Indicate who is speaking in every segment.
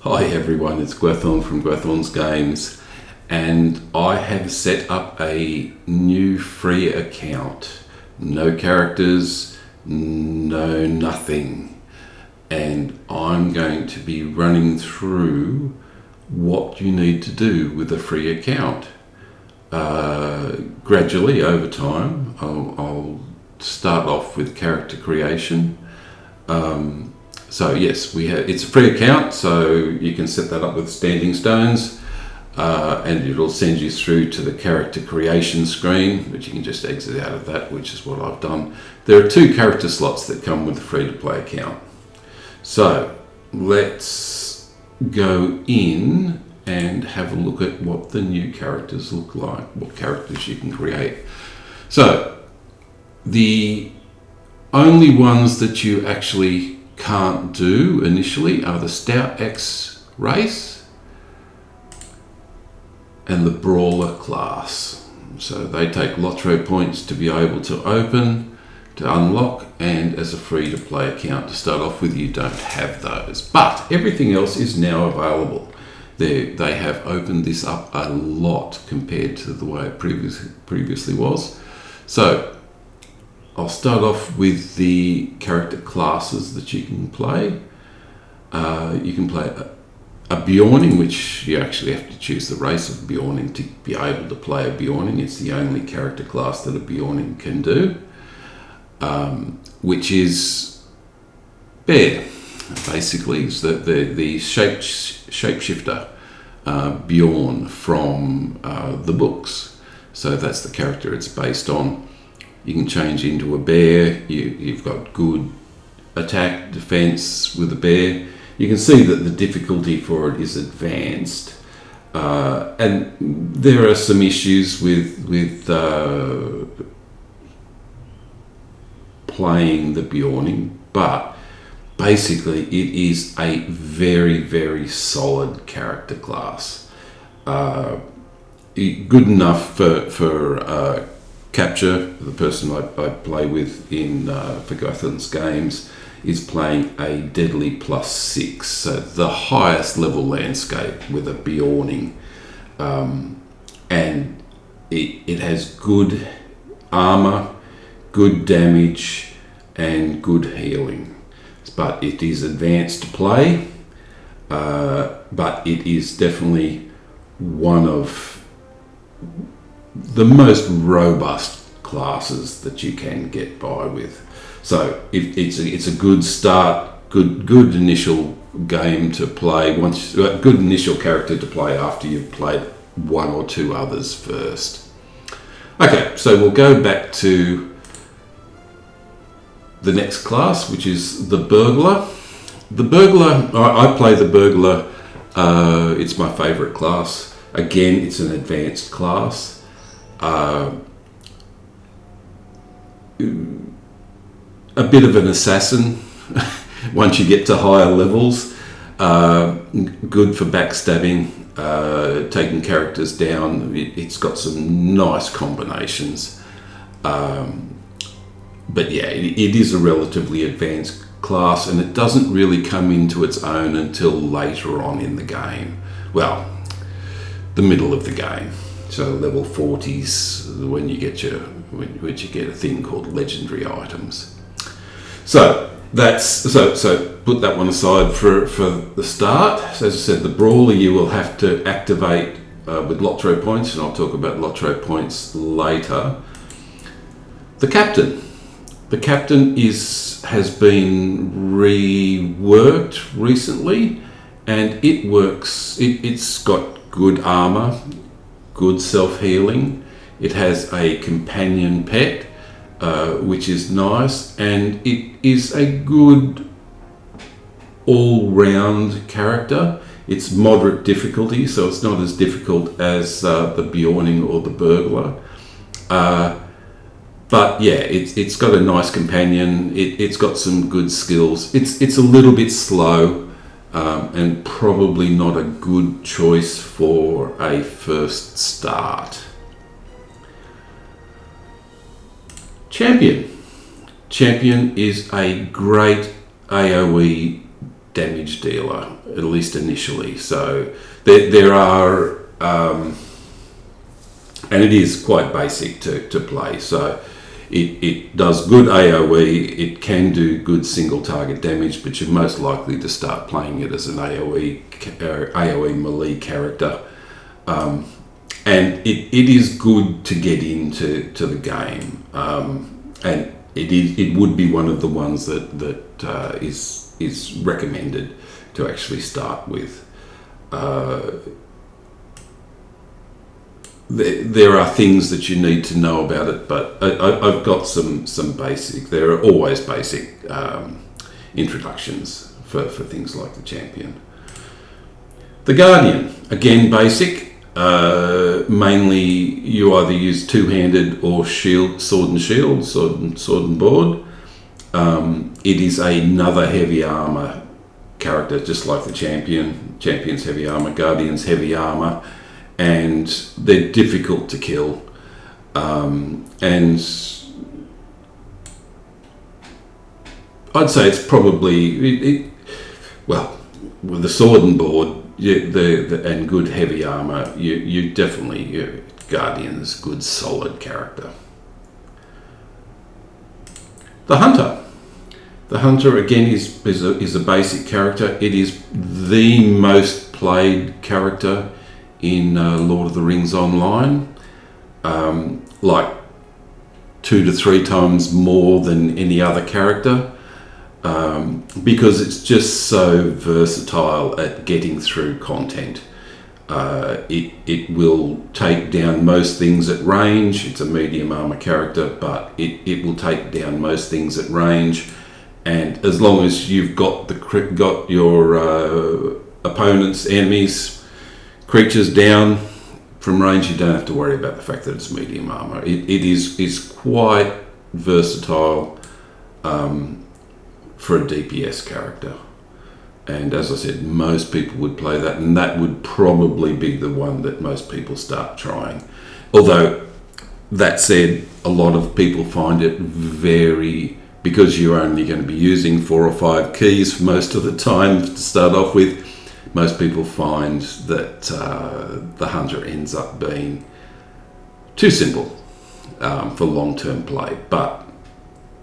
Speaker 1: Hi everyone, it's Gwethon from Gwethon's Games, and I have set up a new free account. No characters, no nothing. And I'm going to be running through what you need to do with a free account. Gradually over time, I'll start off with character creation. So yes, it's a free account, so you can set that up with standing stones, and it'll send you through to the character creation screen, which you can just exit out of that, which is what I've done. There are 2 character slots that come with a free-to-play account. So let's go in and have a look at what the new characters look like, what characters you can create. So the only ones that you actually can't do initially are the Stout X race and the Brawler class. So they take Lotro points to be able to open, to unlock, and as a free-to-play account to start off with, you don't have those. But everything else is now available. They have opened this up a lot compared to the way it previously was. So I'll start off with the character classes that you can play. You can play a Bjorning, which you actually have to choose the race of Bjorning to be able to play a Bjorning. It's the only character class that a Bjorning can do, which is Bear. Basically, it's the shapeshifter Bjorn from the books. So that's the character it's based on. You can change into a bear. You've got good attack, defense with a bear. You can see that the difficulty for it is advanced, and there are some issues with playing the Bjorning, but basically it is a very, very solid character class. Good enough for Capture. The person I play with in for Gwethon's Games is playing a Deadly +6, so the highest level landscape with a Bjorning, and it has good armor, good damage, and good healing. But it is advanced to play, but it is definitely one of the most robust classes that you can get by with. So it's a good start, good initial game to play. Good initial character to play after you've played 1 or 2 others first. Okay, so we'll go back to the next class, which is the Burglar. The Burglar, I play the Burglar. It's my favourite class. Again, it's an advanced class. A bit of an assassin once you get to higher levels. Good for backstabbing, taking characters down. It's got some nice combinations. But yeah, it is a relatively advanced class, and it doesn't really come into its own until later on in the game. Well, the middle of the game. So level 40s, when you get a thing called legendary items. So so put that one aside for the start. So as I said, the Brawler you will have to activate with Lotro points, and I'll talk about Lotro points later. The Captain. The Captain has been reworked recently, and it works. It's got good armor, good self-healing. It has a companion pet, which is nice, and it is a good all-round character. It's moderate difficulty, so it's not as difficult as the Bjorning or the Burglar. But yeah, it's got a nice companion. It's got some good skills. It's a little bit slow. And probably not a good choice for a first start. Champion. Champion is a great AoE damage dealer, at least initially. So there are, and it is quite basic to play. So it does good AoE, it can do good single target damage, but you're most likely to start playing it as an AoE melee character. And it is good to get into the game, and it would be one of the ones that is recommended to actually start with. There are things that you need to know about it, but I've got some basic. There are always basic introductions for things like the champion. The Guardian, again basic. Mainly you either use two-handed or sword and board. It is another heavy armor character, just like the champion. Champion's heavy armor, Guardian's heavy armor, and they're difficult to kill. And I'd say it's probably with the sword and board. And good heavy armor, you definitely Guardian's good solid character. The Hunter again is a basic character. It is the most played character in Lord of the Rings Online, like 2 to 3 times more than any other character. Because it's just so versatile at getting through content. It will take down most things at range. It's a medium armor character, but it will take down most things at range. And as long as you've got your opponents, enemies, creatures down from range, you don't have to worry about the fact that it's medium armor. It is quite versatile. For a DPS character, and as I said, most people would play that, and that would probably be the one that most people start trying. Although that said, a lot of people find it because you're only going to be using 4 or 5 keys for most of the time to start off with. Most people find that the Hunter ends up being too simple for long-term play, but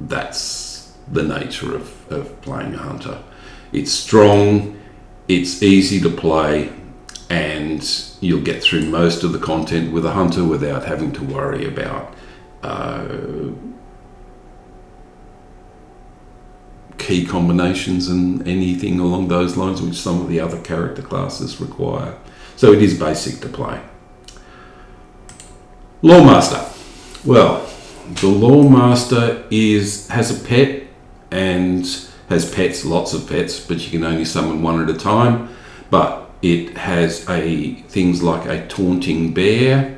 Speaker 1: that's the nature of playing a Hunter. It's strong, it's easy to play, and you'll get through most of the content with a Hunter without having to worry about key combinations and anything along those lines, which some of the other character classes require. So it is basic to play. Lawmaster. Well, the Lawmaster has a pet, and has pets, lots of pets, but you can only summon one at a time. But it has things like a taunting bear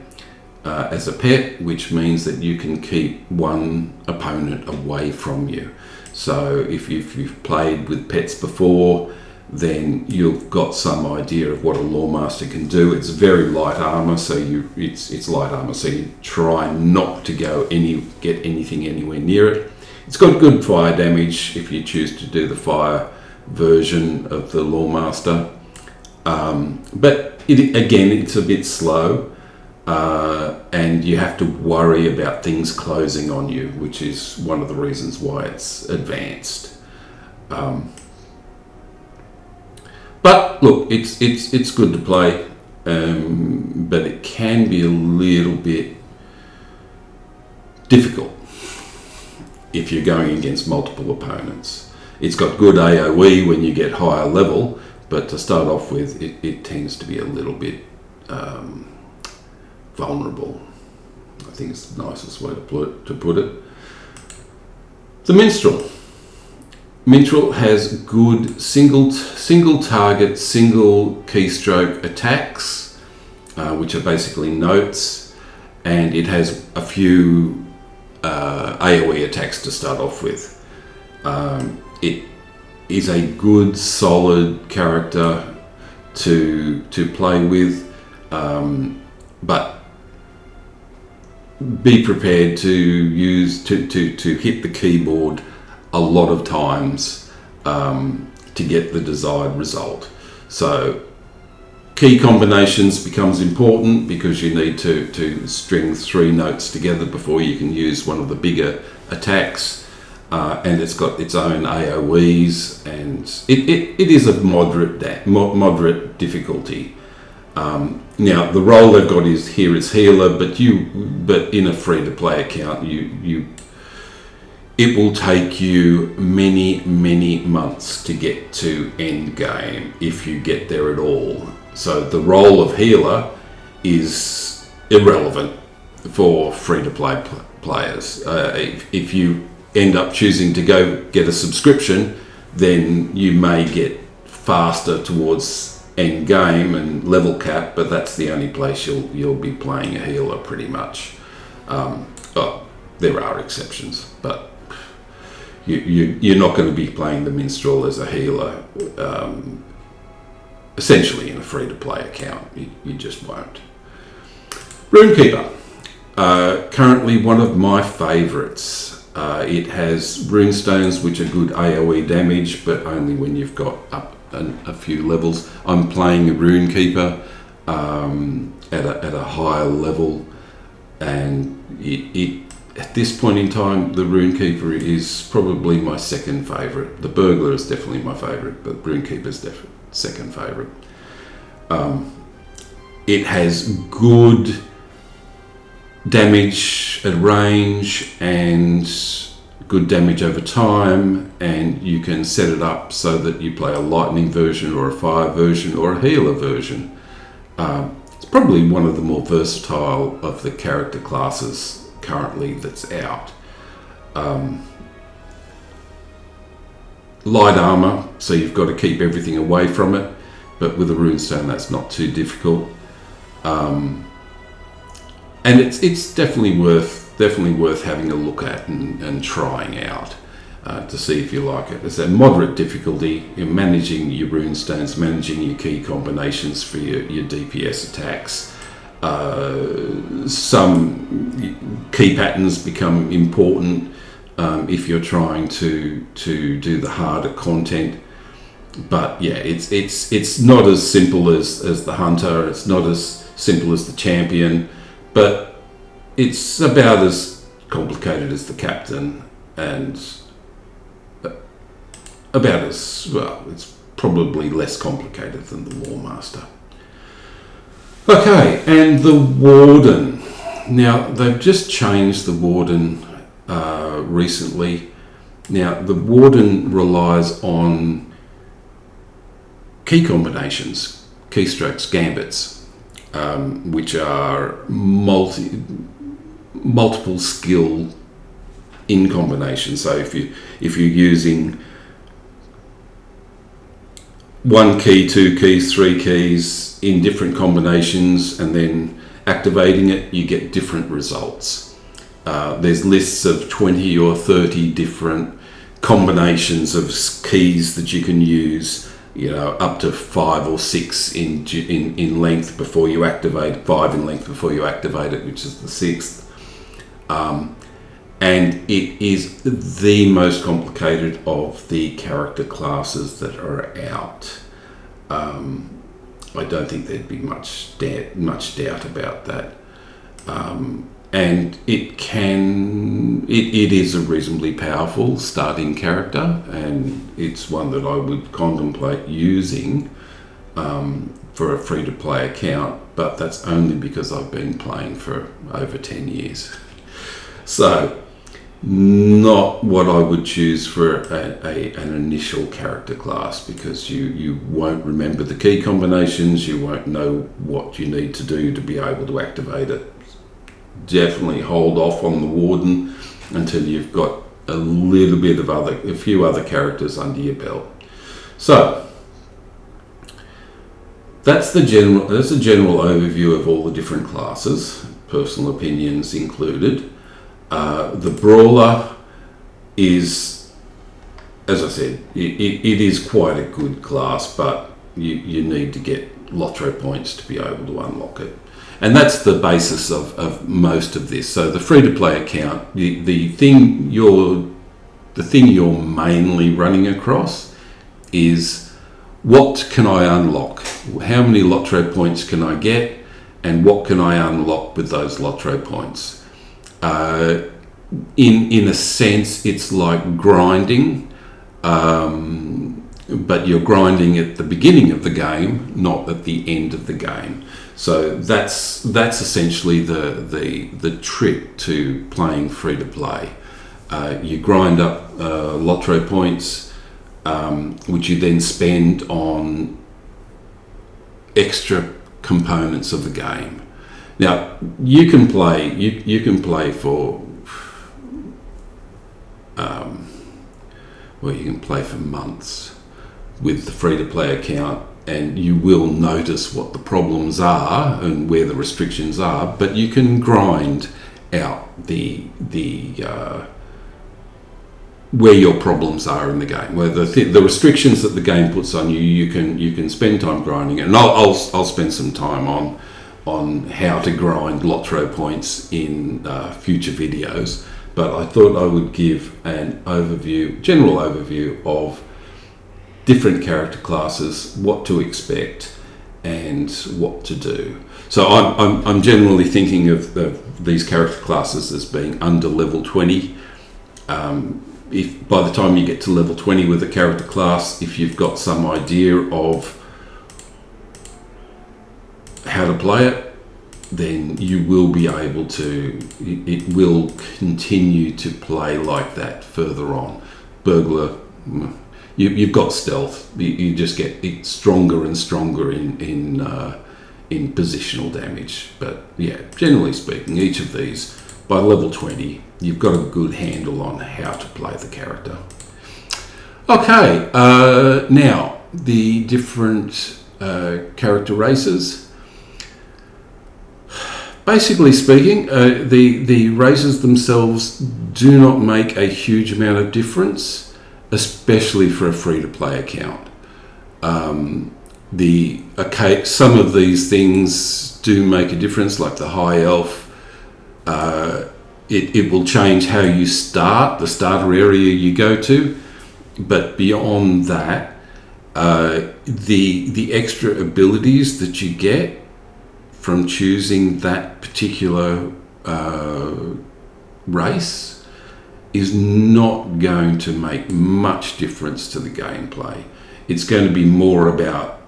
Speaker 1: as a pet, which means that you can keep one opponent away from you. So if you've played with pets before, then you've got some idea of what a Lawmaster can do. It's very light armor, so it's light armor, so you try not to get anything anywhere near it. It's got good fire damage if you choose to do the fire version of the Lawmaster. But it's a bit slow, and you have to worry about things closing on you, which is one of the reasons why it's advanced. But look, it's good to play, but it can be a little bit difficult if you're going against multiple opponents. It's got good AoE when you get higher level, but to start off with, it tends to be a little bit vulnerable. I think it's the nicest way to put it. The Minstrel. Minstrel has good single target, single keystroke attacks, which are basically notes, and it has a few AoE attacks to start off with. It is a good, solid character to play with, but be prepared to hit the keyboard a lot of times to get the desired result. So key combinations becomes important because you need to string 3 notes together before you can use one of the bigger attacks, and it's got its own AoEs, and it is of moderate difficulty. Now the role they've got is healer, but in a free-to-play account, it will take you many months to get to end game if you get there at all. So the role of healer is irrelevant for free-to-play players. If you end up choosing to go get a subscription, then you may get faster towards end game and level cap, but that's the only place you'll be playing a healer pretty much. There are exceptions, but you're not going to be playing the minstrel as a healer. Essentially in a free-to-play account, you just won't. Runekeeper, currently one of my favourites. It has runestones which are good AoE damage, but only when you've got up a few levels. I'm playing a Runekeeper at a higher level, and it at this point in time, the Runekeeper is probably my second favourite. The Burglar is definitely my favourite, but Runekeeper is definitely second favourite. It has good damage at range and good damage over time, and you can set it up so that you play a lightning version or a fire version or a healer version. It's probably one of the more versatile of the character classes currently that's out. Light armor, so you've got to keep everything away from it, but with a runestone that's not too difficult. And it's definitely worth having a look at and trying out to see if you like it. It's a moderate difficulty in managing your runestones, managing your key combinations for your DPS attacks. Some key patterns become important if you're trying to do the harder content. But yeah, it's not as simple as the hunter. It's not as simple as the champion, but it's about as complicated as the captain, and about as well. It's probably less complicated than the Lawmaster. Okay, and the Warden. Now they've just changed the Warden recently. Now the Warden relies on key combinations, keystrokes, gambits, which are multiple skill in combination. So if you're using 1 key, 2 keys, 3 keys in different combinations and then activating it, you get different results. There's lists of 20 or 30 different combinations of keys that you can use, up to 5 or 6 in length before you activate, 5 in length before you activate it, which is the 6th. And it is the most complicated of the character classes that are out. I don't think there'd be much doubt about that. And it is a reasonably powerful starting character, and it's one that I would contemplate using for a free-to-play account, but that's only because I've been playing for over 10 years. So, not what I would choose for an initial character class, because you won't remember the key combinations, you won't know what you need to do to be able to activate it. Definitely hold off on the Warden until you've got a few other characters under your belt. So that's a general overview of all the different classes, personal opinions included. The Brawler is, as I said, it is quite a good class, but you need to get Lotro points to be able to unlock it. And that's the basis of most of this. So the free-to-play account, the thing you're mainly running across is what can I unlock? How many Lotro points can I get? And what can I unlock with those Lotro points? In a sense, it's like grinding, but you're grinding at the beginning of the game, not at the end of the game. So that's essentially the trick to playing free to play. You grind up Lotro points, which you then spend on extra components of the game. Now you can play for you can play for months with the free-to-play account, and you will notice what the problems are and where the restrictions are, but you can grind out the where your problems are in the game, where the restrictions that the game puts on you. You can spend time grinding it, and I'll spend some time on how to grind Lotro points in future videos. But I thought I would give an general overview of different character classes, what to expect, and what to do. So I'm generally thinking of these character classes as being under level 20. If by the time you get to level 20 with a character class, if you've got some idea of how to play it, then you will be able to, it will continue to play like that further on. Burglar, you've got stealth. You just get stronger and stronger in positional damage. But yeah, generally speaking, each of these, by level 20, you've got a good handle on how to play the character. Okay, now the different character races. Basically speaking, the races themselves do not make a huge amount of difference, especially for a free-to-play account. Some of these things do make a difference, like the High Elf. It will change how you start, the starter area you go to, but beyond that, the extra abilities that you get from choosing that particular race is not going to make much difference to the gameplay. It's going to be more about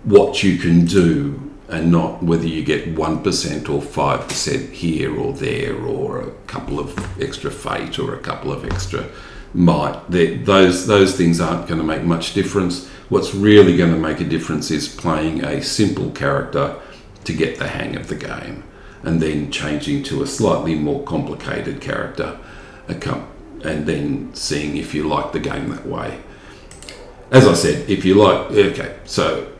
Speaker 1: what you can do and not whether you get 1% or 5% here or there, or a couple of extra fate or a couple of extra might. Those things aren't going to make much difference. What's really going to make a difference is playing a simple character to get the hang of the game, and then changing to a slightly more complicated character, and then seeing if you like the game that way. As I said, if you like, okay, so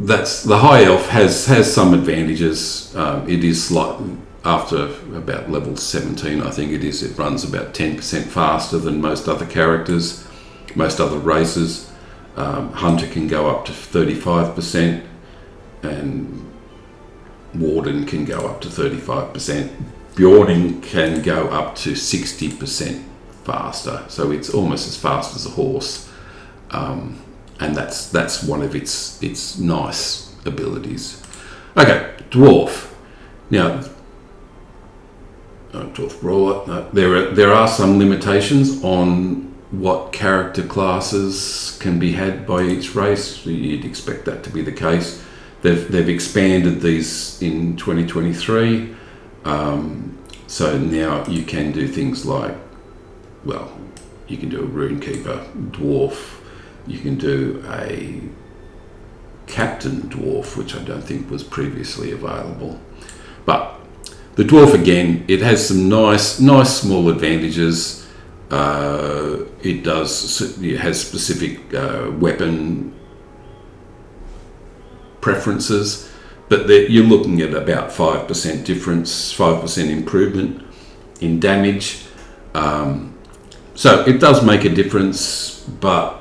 Speaker 1: that's the High Elf has some advantages. It is slightly, after about level 17, I think it is, it runs about 10% faster than most other characters, most other races. Hunter can go up to 35%, and Warden can go up to 35%. Bjorning can go up to 60% faster, so it's almost as fast as a horse. And that's one of its nice abilities. Okay, Dwarf. Now, Dwarf Brawler. No, there are some limitations on what character classes can be had by each race. You'd expect that to be the case. They've expanded these in 2023, so now you can do things like, well, you can do a Runekeeper Dwarf. You can do a Captain Dwarf, which I don't think was previously available. But the Dwarf, again, it has some nice small advantages. It has specific weapon preferences, but you're looking at about 5% difference, 5% improvement in damage. So it does make a difference, but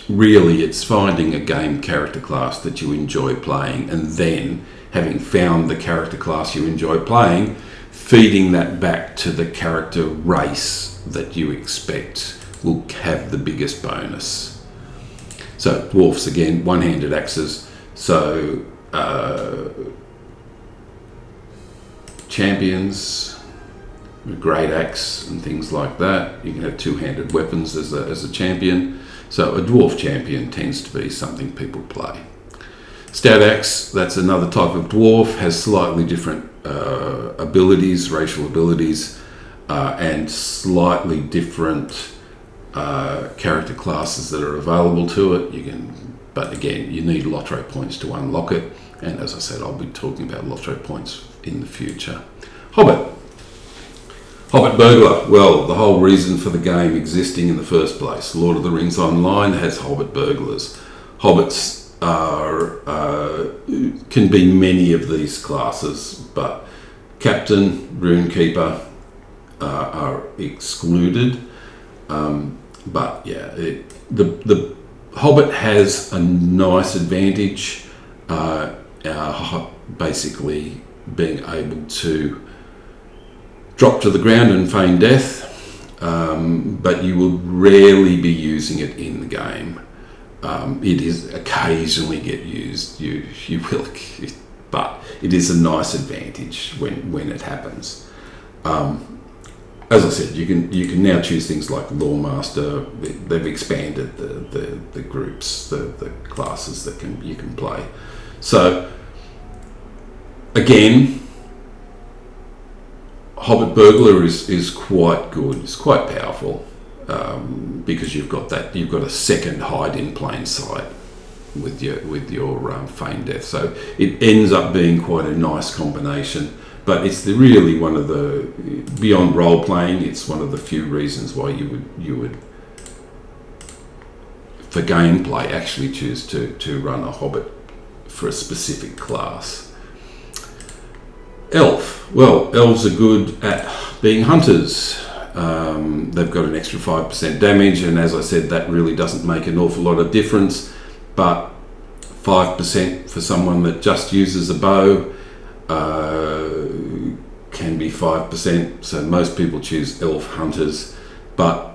Speaker 1: really it's finding a game character class that you enjoy playing, and then having found the character class you enjoy playing, feeding that back to the character race that you expect will have the biggest bonus. So dwarfs, again, one-handed axes. So champions, a great axe and things like that. You can have two-handed weapons as a champion. So a dwarf champion tends to be something people play. Stout axe, that's another type of dwarf, has slightly different abilities, racial abilities, and slightly different character classes that are available to it. But again, you need Lotro points to unlock it. And as I said, I'll be talking about Lotro points in the future. Hobbit burglar. Well, the whole reason for the game existing in the first place. Lord of the Rings Online has hobbit burglars. Hobbits can be many of these classes, but Captain, Runekeeper are excluded. But yeah, the Hobbit has a nice advantage, basically being able to drop to the ground and feign death, but you will rarely be using it in the game. It is occasionally get used, you will, but it is a nice advantage when it happens. As I said, you can now choose things like Lawmaster. They've expanded the groups, the classes that you can play. So again, Hobbit Burglar is quite good. It's quite powerful because you've got a second hide in plain sight with your feign death. So it ends up being quite a nice combination. But it's really one of the, beyond role playing, it's one of the few reasons why you would for gameplay actually choose to run a Hobbit for a specific class. Elf. Well, elves are good at being hunters. They've got an extra 5% damage, and as I said, that really doesn't make an awful lot of difference, but 5% for someone that just uses a bow can be 5%, so most people choose elf hunters, but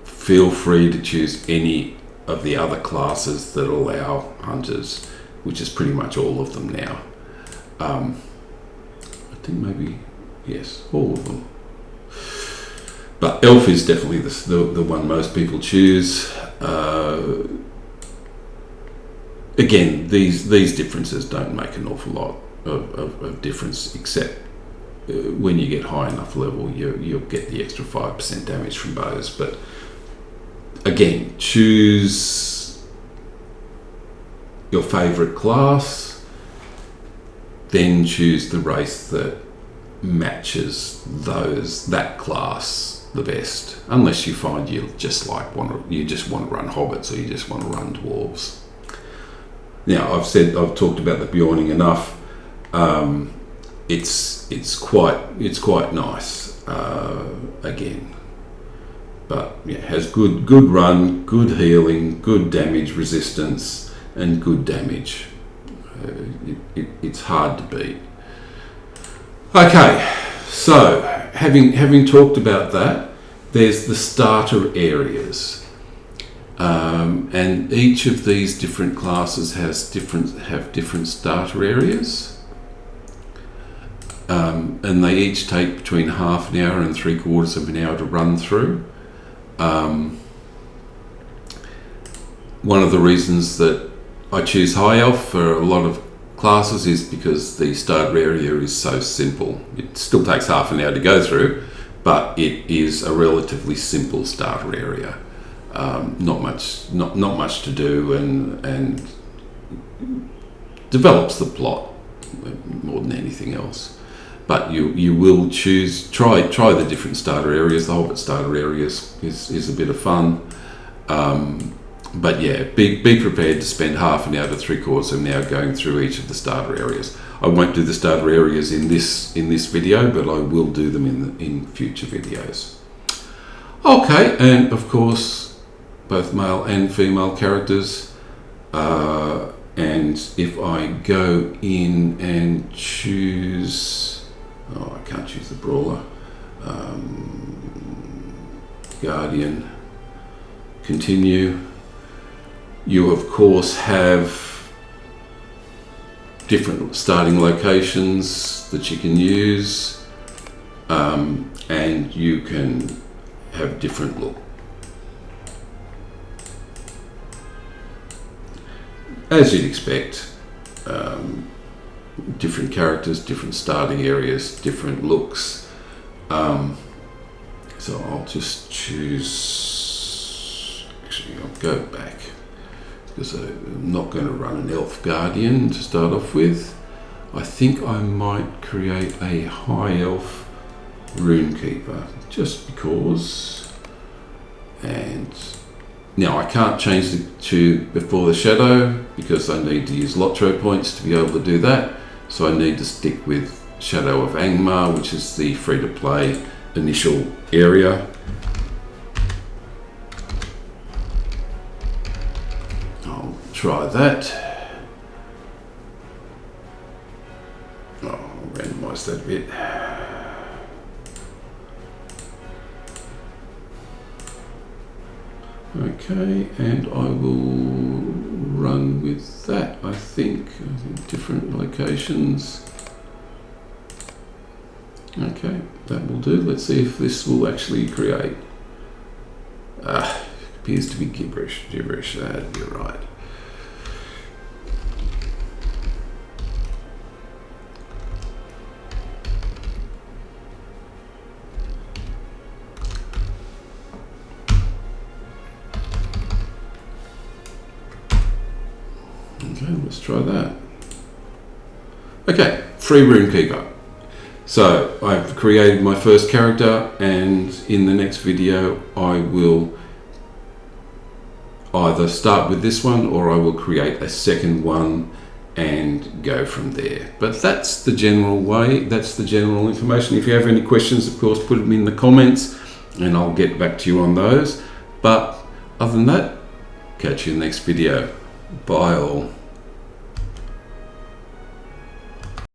Speaker 1: feel free to choose any of the other classes that allow hunters, which is pretty much all of them now. I think maybe, yes, all of them. But elf is definitely the one most people choose. Again, these differences don't make an awful lot of difference, except when you get high enough level, you'll get the extra 5% damage from bows. But again, choose your favourite class, then choose the race that matches that class the best. Unless you find you just want to run hobbits, or you just want to run dwarves. Now, I've talked about the Bjorning enough. It's quite nice again, but yeah, has good run, good healing, good damage resistance, and good damage. It's hard to beat. Okay, so having talked about that, there's the starter areas. And each of these different classes have different starter areas, and they each take between half an hour and 3/4 of an hour to run through. One of the reasons that I choose High Elf for a lot of classes is because the starter area is so simple. It still takes half an hour to go through, but it is a relatively simple starter area. Not much to do, and develops the plot more than anything else. But you will try the different starter areas. The Hobbit starter areas is a bit of fun. But yeah, be prepared to spend half an hour to 3/4 of an hour going through each of the starter areas. I won't do the starter areas in this video, but I will do them in future videos. Okay, and of course, both male and female characters. And if I go in and choose, I can't choose the brawler, Guardian. continue. You of course have different starting locations that you can use, and you can have different look. As you'd expect, different characters, different starting areas, different looks. So I'll just choose, actually I'll go back, because I'm not going to run an elf guardian to start off with. I think I might create a high elf runekeeper, just because. And now I can't change it to before the shadow because I need to use Lotro points to be able to do that. So I need to stick with Shadow of Angmar, which is the free-to-play initial area. I'll try that. Oh, I'll randomise that a bit. Okay, and I will run with that, I think different locations. Okay, that will do. Let's see if this will actually create. Appears to be gibberish. That'd be right. Okay, let's try that. Okay, free runekeeper. So I've created my first character, and in the next video I will either start with this one or I will create a second one and go from there. But that's the general way, that's the general information. If you have any questions, of course, put them in the comments and I'll get back to you on those. But other than that, catch you in the next video. Bye all.